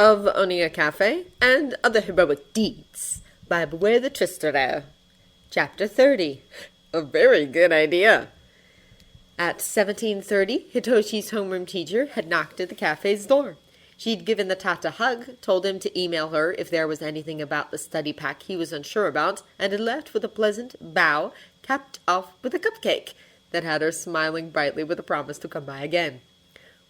of owning a cafe and other heroic deeds by Beware the Trister. Chapter 30. A very good idea. At 17:30, Hitoshi's homeroom teacher had knocked at the cafe's door. She'd given the tat a hug, told him to email her if there was anything about the study pack he was unsure about, and had left with a pleasant bow, capped off with a cupcake that had her smiling brightly with a promise to come by again.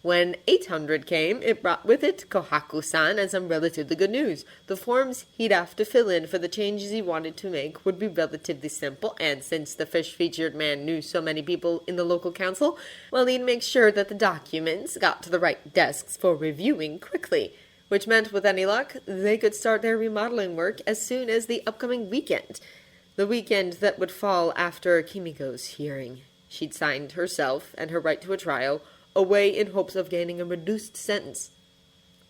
When 800 came, it brought with it Kohaku-san and some relatively good news. The forms he'd have to fill in for the changes he wanted to make would be relatively simple, and since the fish-featured man knew so many people in the local council, well, he'd make sure that the documents got to the right desks for reviewing quickly, which meant, with any luck, they could start their remodeling work as soon as the upcoming weekend. The weekend that would fall after Kimiko's hearing. She'd signed herself and her right to a trial away in hopes of gaining a reduced sentence.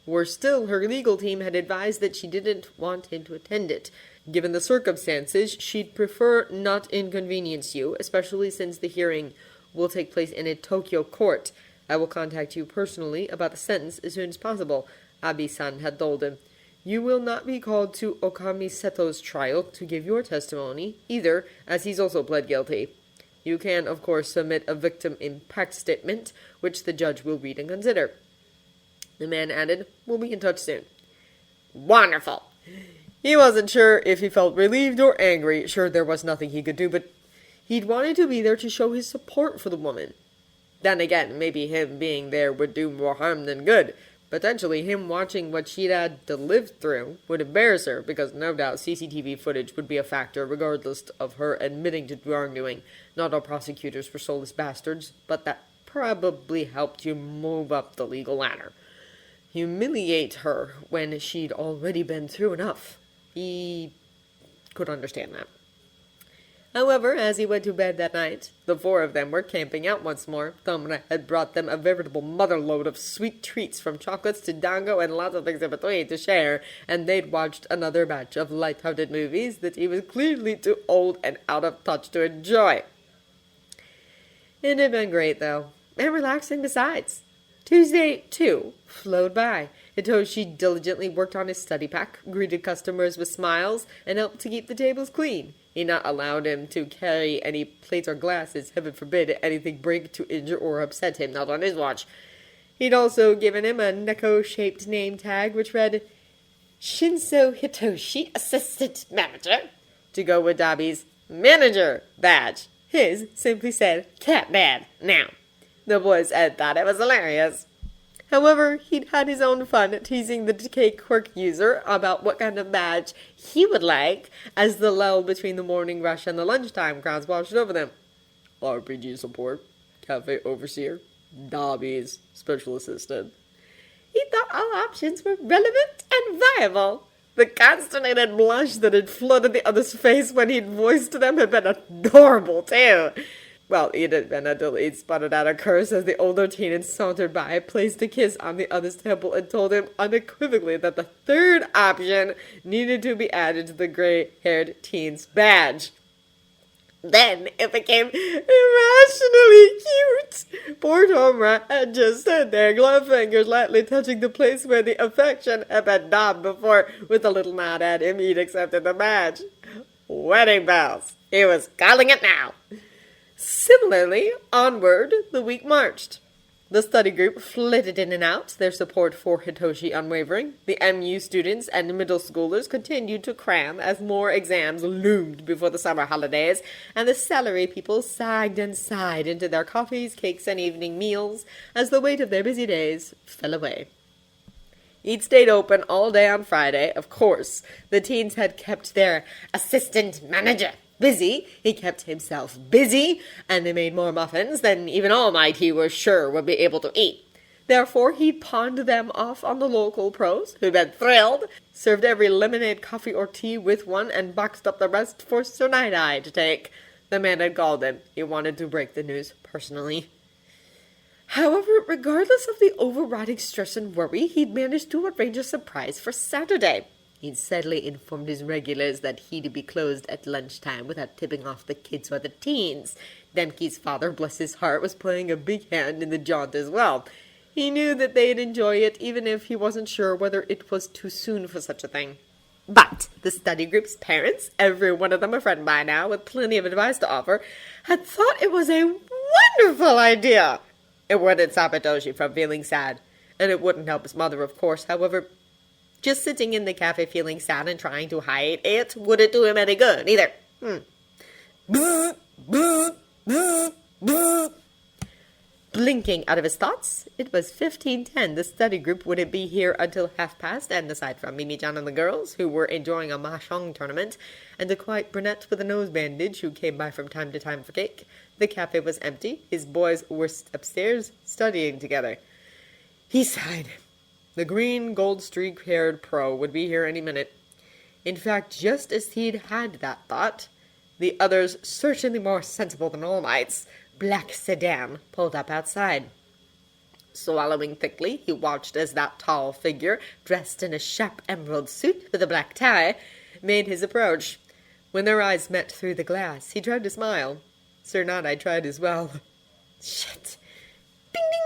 Worse still, her legal team had advised that she didn't want him to attend it. Given the circumstances, she'd prefer not inconvenience you, especially since the hearing will take place in a Tokyo court. I will contact you personally about the sentence as soon as possible, Abi-san had told him. You will not be called to Okami Seto's trial to give your testimony, either, as he's also pled guilty. You can, of course, submit a victim impact statement, which the judge will read and consider. The man added, We'll be in touch soon. Wonderful! He wasn't sure if he felt relieved or angry. Sure, there was nothing he could do, but he'd wanted to be there to show his support for the woman. Then again, maybe him being there would do more harm than good. Potentially, him watching what she'd had to live through would embarrass her, because no doubt CCTV footage would be a factor, regardless of her admitting to wrongdoing. Not all prosecutors were soulless bastards, but that probably helped you move up the legal ladder. Humiliate her when she'd already been through enough. He could understand that. However, as he went to bed that night, the four of them were camping out once more. Tomura had brought them a veritable motherload of sweet treats, from chocolates to dango and lots of things in between to share, and they'd watched another batch of light-hearted movies that he was clearly too old and out of touch to enjoy. It had been great, though, and relaxing besides. Tuesday, too, flowed by. Hitoshi diligently worked on his study pack, greeted customers with smiles, and helped to keep the tables clean. He not allowed him to carry any plates or glasses, heaven forbid anything break to injure or upset him, not on his watch. He'd also given him a Neko-shaped name tag, which read, Shinso Hitoshi, Assistant Manager, to go with Dabi's Manager badge. His simply said, Cat Dad, now. The boys had thought it was hilarious. However, he'd had his own fun teasing the decay quirk user about what kind of badge he would like as the lull between the morning rush and the lunchtime crowds washed over them. RPG support, cafe overseer, Dobby's special assistant. He thought all options were relevant and viable. The consternated blush that had flooded the other's face when he'd voiced them had been adorable, too. Well, it had been until he'd sputtered out a curse as the older teen had sauntered by, placed a kiss on the other's temple, and told him unequivocally that the third option needed to be added to the gray-haired teen's badge. Then it became irrationally cute. Poor Tomura had just stood there, gloved fingers lightly touching the place where the affection had been daubed before. With a little nod at him, he'd accepted the badge. Wedding bells. He was calling it now. Similarly, onward the week marched. The study group flitted in and out, their support for Hitoshi unwavering. The MU students and middle schoolers continued to cram as more exams loomed before the summer holidays, and the salary people sagged and sighed into their coffees, cakes, and evening meals as the weight of their busy days fell away. He'd stayed open all day on Friday, of course. The teens had kept their assistant manager busy. He kept himself busy, and they made more muffins than even Almighty was sure would be able to eat. Therefore, he pawned them off on the local pros, who'd been thrilled, served every lemonade, coffee, or tea with one, and boxed up the rest for Sir Night-Eye to take. The man had called him. He wanted to break the news personally. However, regardless of the overriding stress and worry, he'd managed to arrange a surprise for Saturday. He'd sadly informed his regulars that he'd be closed at lunchtime without tipping off the kids or the teens. Denki's father, bless his heart, was playing a big hand in the jaunt as well. He knew that they'd enjoy it, even if he wasn't sure whether it was too soon for such a thing. But the study group's parents, every one of them a friend by now, with plenty of advice to offer, had thought it was a wonderful idea. It wouldn't stop Hitoshi from feeling sad, and it wouldn't help his mother, of course. However, just sitting in the cafe feeling sad and trying to hide it wouldn't do him any good, either. Blinking out of his thoughts, it was 15:10. The study group wouldn't be here until past, and aside from Mimi-chan and the girls, who were enjoying a mahjong tournament, and a quiet brunette with a nose bandage who came by from time to time for cake, the cafe was empty. His boys were upstairs, studying together. He sighed. The green, gold-streak-haired pro would be here any minute. In fact, just as he'd had that thought, the others, certainly more sensible than All Might's, black sedan pulled up outside. Swallowing thickly, he watched as that tall figure, dressed in a sharp emerald suit with a black tie, made his approach. When their eyes met through the glass, he tried to smile. Sir Nodai tried as well. Shit. Bing, ding.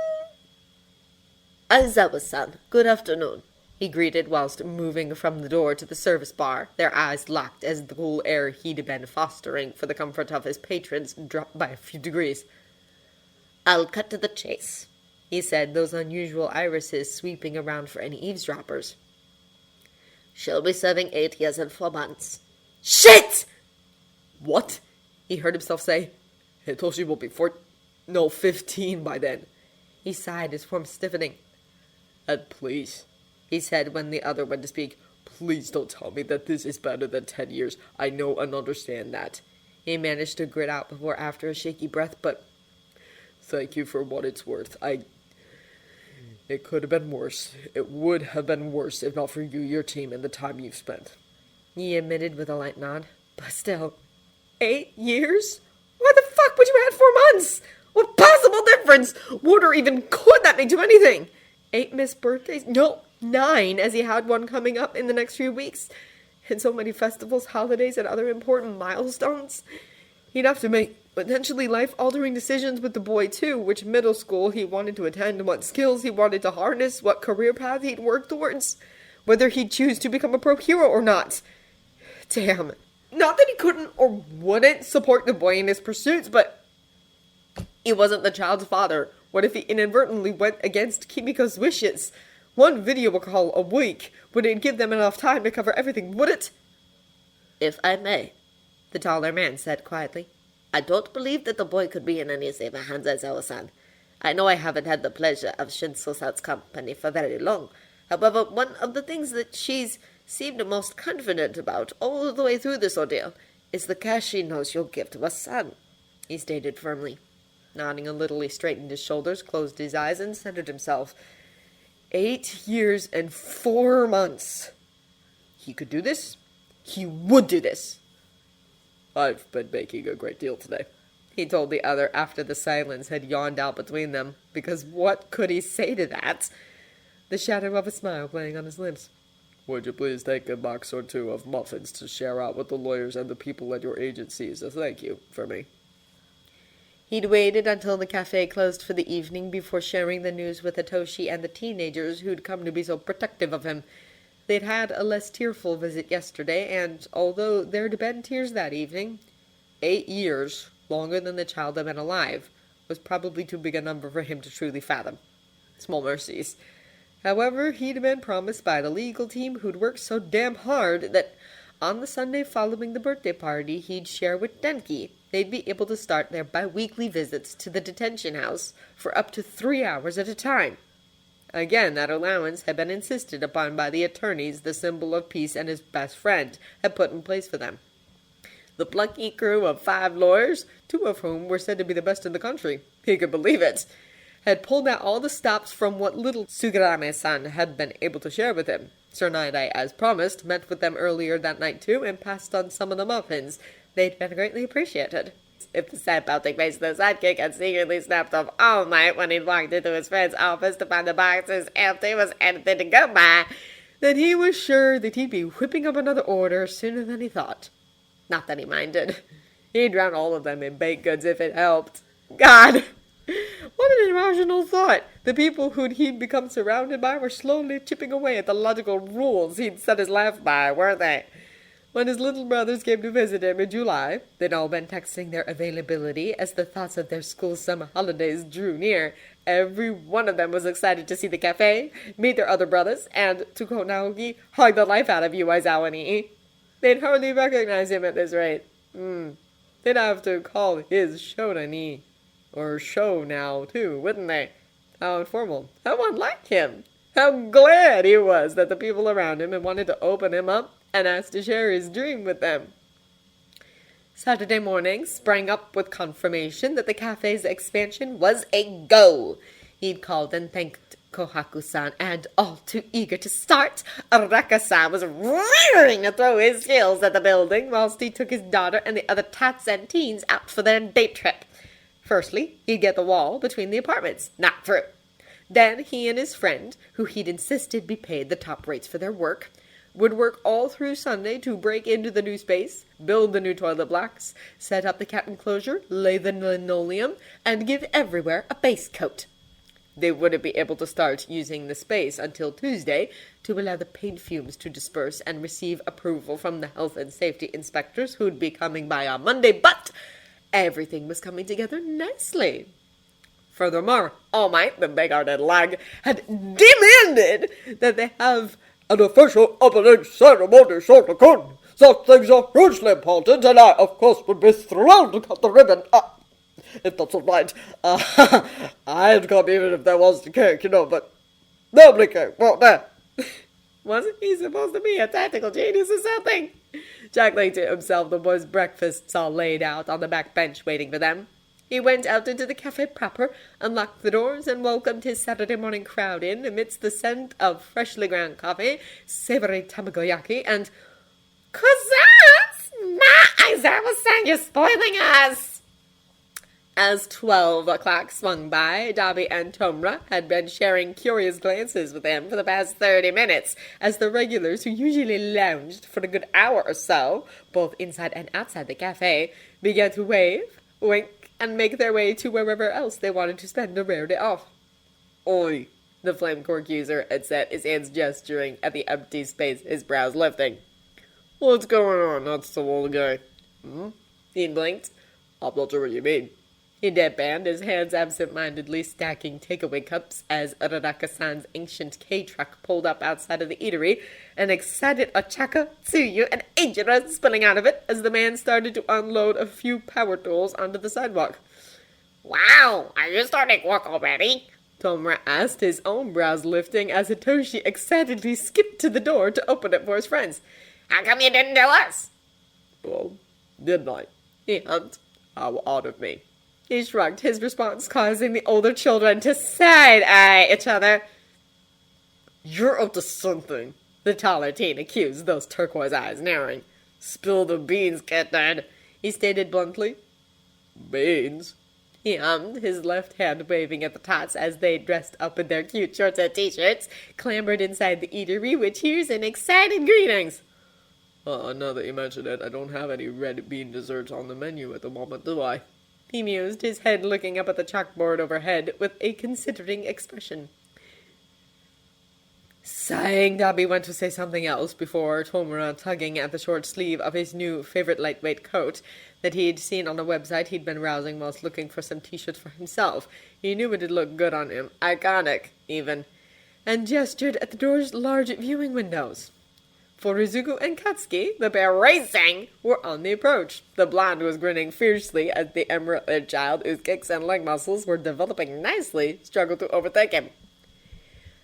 Aizawa-san, good afternoon, he greeted whilst moving from the door to the service bar, their eyes locked as the cool air he'd been fostering for the comfort of his patrons dropped by a few degrees. I'll cut to the chase, he said, those unusual irises sweeping around for any eavesdroppers. She'll be serving 8 years and 4 months. Shit! What? He heard himself say. Hitoshi will be 15 by then. He sighed, his form stiffening. And please, he said when the other went to speak, please don't tell me that this is better than 10 years. I know and understand that. He managed to grit out before after a shaky breath, but thank you for what it's worth. It could have been worse. It would have been worse if not for you, your team, and the time you've spent. He admitted with a light nod. But still, 8 years? Why the fuck would you add 4 months? What possible difference would or even could that make to anything? 8 missed birthdays? No, 9, as he had one coming up in the next few weeks. And so many festivals, holidays, and other important milestones. He'd have to make potentially life-altering decisions with the boy, too. Which middle school he wanted to attend, what skills he wanted to harness, what career path he'd work towards, whether he'd choose to become a pro hero or not. Damn. Not that he couldn't or wouldn't support the boy in his pursuits, but he wasn't the child's father. What if he inadvertently went against Kimiko's wishes? One video call a week wouldn't give them enough time to cover everything, would it? If I may, the taller man said quietly, I don't believe that the boy could be in any safer hands, Aizawa-san. I know I haven't had the pleasure of Shinso-san's company for very long. However, one of the things that she's seemed most confident about all the way through this ordeal is the care she knows you'll give to a son, he stated firmly. Nodding a little, he straightened his shoulders, closed his eyes, and centered himself. 8 years and 4 months. He could do this. He would do this. I've been baking a great deal today, he told the other after the silence had yawned out between them, because what could he say to that? The shadow of a smile playing on his lips. Would you please take a box or 2 of muffins to share out with the lawyers and the people at your agency as a thank you for me? He'd waited until the cafe closed for the evening before sharing the news with Hitoshi and the teenagers who'd come to be so protective of him. They'd had a less tearful visit yesterday, and although there'd been tears that evening, 8 years, longer than the child had been alive, was probably too big a number for him to truly fathom. Small mercies. However, he'd been promised by the legal team who'd worked so damn hard that on the Sunday following the birthday party he'd share with Denki, they'd be able to start their bi-weekly visits to the detention house for up to 3 hours at a time. Again, that allowance had been insisted upon by the attorneys the symbol of peace and his best friend had put in place for them. The plucky crew of 5 lawyers, 2 of whom were said to be the best in the country, he could believe it, had pulled out all the stops from what little Tsugarame-san had been able to share with him. Sir Nodai, as promised, met with them earlier that night too, and passed on some of the muffins. They'd been greatly appreciated. If the sad-pelting face of the sidekick had secretly snapped off all night when he'd walked into his friend's office to find the boxes empty was anything to go by, then he was sure that he'd be whipping up another order sooner than he thought. Not that he minded. He'd drown all of them in baked goods if it helped. God! What an irrational thought! The people he'd become surrounded by were slowly chipping away at the logical rules he'd set his life by, weren't they? When his little brothers came to visit him in July, they'd all been texting their availability as the thoughts of their school summer holidays drew near. Every one of them was excited to see the cafe, meet their other brothers, and, to quote Naoki, hug the life out of you, Aizawa ni. They'd hardly recognize him at this rate. They'd have to call his Shouta ni, or show now, too, wouldn't they? How informal. How unlike him. How glad he was that the people around him had wanted to open him up and asked to share his dream with them. Saturday morning sprang up with confirmation that the cafe's expansion was a go. He'd called and thanked Kohaku-san, and all too eager to start, Araka-san was rearing to throw his heels at the building whilst he took his daughter and the other tats and teens out for their day trip. Firstly, he'd get the wall between the apartments knocked through. Then he and his friend, who he'd insisted be paid the top rates for their work, would work all through Sunday to break into the new space, build the new toilet blocks, set up the cat enclosure, lay the linoleum, and give everywhere a base coat. They wouldn't be able to start using the space until Tuesday to allow the paint fumes to disperse and receive approval from the health and safety inspectors who'd be coming by on Monday, but everything was coming together nicely. Furthermore, All Might, the big-hearted lag, had demanded that they have an official opening ceremony, Shouta-kun. Such things are hugely important, and I, of course, would be thrilled to cut the ribbon. If that's all right. I'd come even if there was the cake, but nobody came, won't there? Wasn't he supposed to be a tactical genius or something? Chuckling to himself, the boys' breakfasts all laid out on the back bench waiting for them. He went out into the cafe proper, unlocked the doors, and welcomed his Saturday morning crowd in amidst the scent of freshly ground coffee, savory tamagoyaki, and "Cousins! Ma, Aizawa-san, you're spoiling us!" As 12 o'clock swung by, Dabi and Tomura had been sharing curious glances with him for the past 30 minutes, as the regulars who usually lounged for a good hour or so, both inside and outside the cafe, began to wave, wink, and make their way to wherever else they wanted to spend a rare day off. "Oi," the flame cork user had said, his hands gesturing at the empty space, his brows lifting. "What's going on? That's the old guy." He blinked. "I'm not sure what you mean." He deadpanned, his hands absent-mindedly stacking takeaway cups as Araraka-san's ancient K-truck pulled up outside of the eatery, an excited Ochaka, Tsuyu, and Ejira spilling out of it as the man started to unload a few power tools onto the sidewalk. "Wow, are you starting work already?" Tomura asked, his own brows lifting as Hitoshi excitedly skipped to the door to open it for his friends. "How come you didn't tell us?" "Well, didn't I?" he hummed. "How odd of me." He shrugged, his response causing the older children to side-eye each other. "You're up to something," the taller teen accused, those turquoise eyes narrowing. "Spill the beans, kid, he stated bluntly. "Beans?" he hummed, his left hand waving at the tots as they dressed up in their cute shorts and t-shirts, clambered inside the eatery with cheers and excited greetings. Now that you mention it, I don't have any red bean desserts on the menu at the moment, do I?" he mused, his head looking up at the chalkboard overhead with a considering expression. Sighing, Dabi went to say something else before Tomura, tugging at the short sleeve of his new favorite lightweight coat that he'd seen on a website he'd been browsing whilst looking for some t-shirts for himself. He knew it'd look good on him, iconic, even, and gestured at the door's large viewing windows. Furizuku and Katsuki, the pair racing, were on the approach. The blonde was grinning fiercely as the emerald child, whose kicks and leg muscles were developing nicely, struggled to overtake him.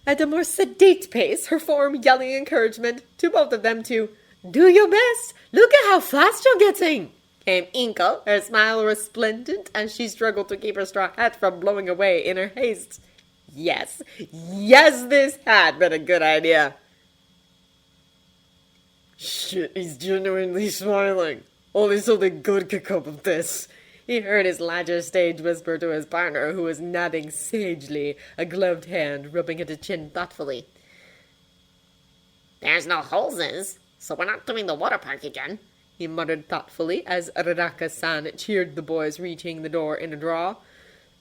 At a more sedate pace, her form yelling encouragement to both of them to "Do your best! Look at how fast you're getting!" came Inko, her smile resplendent as she struggled to keep her straw hat from blowing away in her haste. Yes, this had been a good idea. Shit, he's genuinely smiling. Only something good could come of this. He heard his latter stage whisper to his partner, who was nodding sagely, a gloved hand rubbing at his chin thoughtfully. "There's no hoses, so we're not doing the water park again," he muttered thoughtfully as Araraka-san cheered the boys reaching the door in a draw.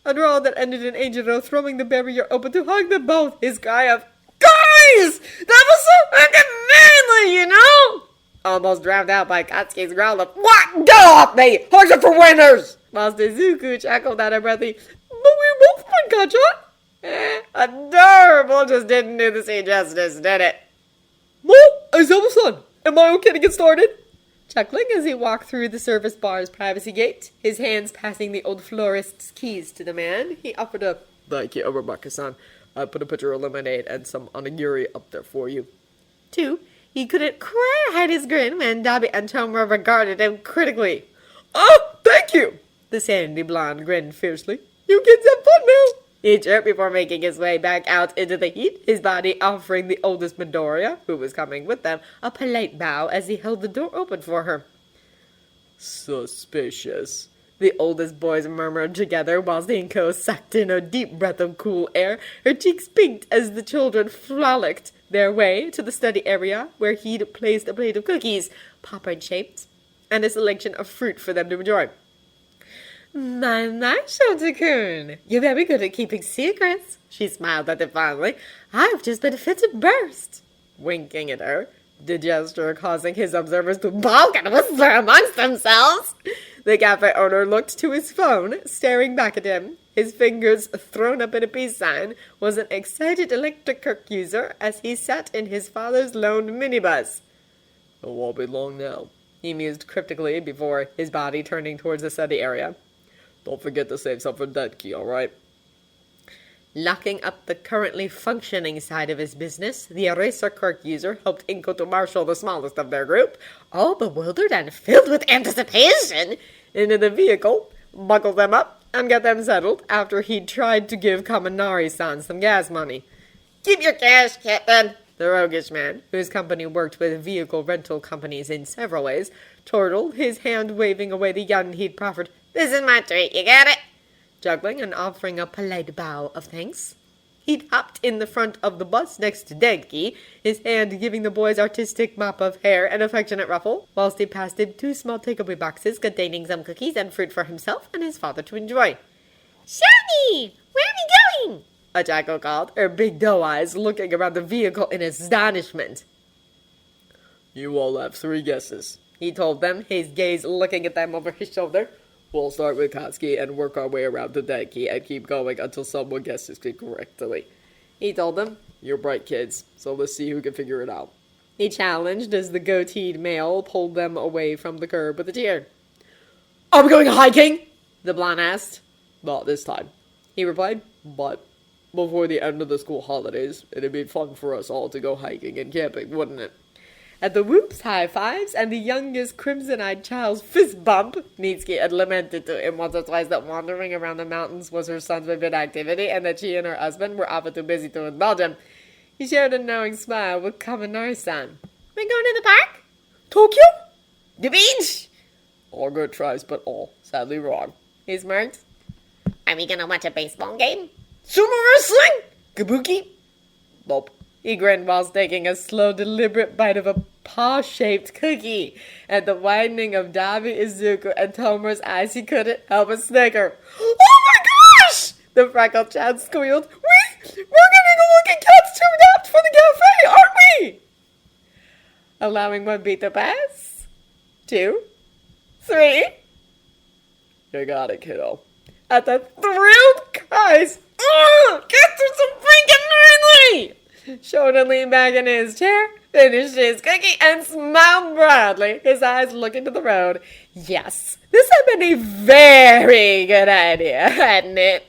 A draw that ended in Angelo throwing the barrier open to hug them both. His cry of, "Guys! That was so fucking manly, you know?" Almost drowned out by Katsuki's growl of, "What? Get off me! Hugs are for winners!" Whilst Izuku chuckled at her breathy, "But we both won, Kacha." Adorable just didn't do the scene justice, did it? "Well, Aizawa-san, am I okay to get started?" Chuckling as he walked through the service bar's privacy gate, his hands passing the old florist's keys to the man, he offered a, "Thank you, Obamaka-san. I put a pitcher of lemonade and some onigiri up there for you." 2. He couldn't quite hide his grin when Dabi and Tomura regarded him critically. "Oh, thank you!" The sandy blonde grinned fiercely. "You kids have fun now!" He chirped before making his way back out into the heat, his body offering the oldest Midoriya, who was coming with them, a polite bow as he held the door open for her. "Suspicious," the oldest boys murmured together whilst Inko sucked in a deep breath of cool air, her cheeks pinked as the children frolicked their way to the study area where he'd placed a plate of cookies, popcorn-shaped, and a selection of fruit for them to enjoy. My, Shouta-kun, you're very good at keeping secrets," she smiled at them fondly. "I've just been fit to burst." Winking at her, the gesture causing his observers to balk and whisper amongst themselves. The cafe owner looked to his phone, staring back at him. His fingers thrown up in a peace sign, was an excited electric quirk user as he sat in his father's loaned minibus. "It won't be long now," he mused cryptically before his body turning towards the study area. "Don't forget to save some for Denki, all right?" Locking up the currently functioning side of his business, the eraser quirk user helped Inko to marshal the smallest of their group, all bewildered and filled with anticipation, into the vehicle, buckle them up, and get them settled after he'd tried to give Kaminari-san some gas money. "Keep your cash, Captain," the roguish man, whose company worked with vehicle rental companies in several ways, chortled, his hand waving away the yen he'd proffered. "This is my treat, you got it?" Juggling and offering a polite bow of thanks. He'd hopped in the front of the bus next to Denki, his hand giving the boy's artistic mop of hair an affectionate ruffle, whilst he passed him 2 small takeaway boxes containing some cookies and fruit for himself and his father to enjoy. "Shiny! Where are we going?" Ochako called, her big doe eyes looking around the vehicle in astonishment. "You all have 3 guesses," he told them, his gaze looking at them over his shoulder. "We'll start with Katsuki and work our way around to Denki and keep going until someone guesses it correctly," he told them. "You're bright kids, so let's see who can figure it out," he challenged as the goateed male pulled them away from the curb with a cheer. "Are we going hiking?" the blonde asked. "Not this time," he replied, "but before the end of the school holidays, it'd be fun for us all to go hiking and camping, wouldn't it?" At the whoops, high fives, and the youngest crimson-eyed child's fist bump, Mitsuki had lamented to him once or twice that wandering around the mountains was her son's favorite activity and that she and her husband were often too busy to indulge him. He shared a knowing smile with Kaminari-san. "We going to the park?" "Tokyo?" "The beach?" "All good tries, but all sadly wrong," he smirked. "Are we gonna watch a baseball game?" "Sumo wrestling?" "Kabuki?" "Nope." He grinned whilst taking a slow, deliberate bite of a paw-shaped cookie. At the widening of Dabi, Izuku, and Tomura's eyes, he couldn't help but snicker. "Oh my gosh!" the freckled child squealed. We're getting a look at cats tuned up for the cafe, aren't we?" Allowing 1 beat to pass. 2. 3. "You got it, kiddo." At the thrilled cries, "Get through some freaking Ridley!" Shouta leaned back in his chair, finished his cookie, and smiled broadly, his eyes looking to the road. Yes, this had been a very good idea, hadn't it?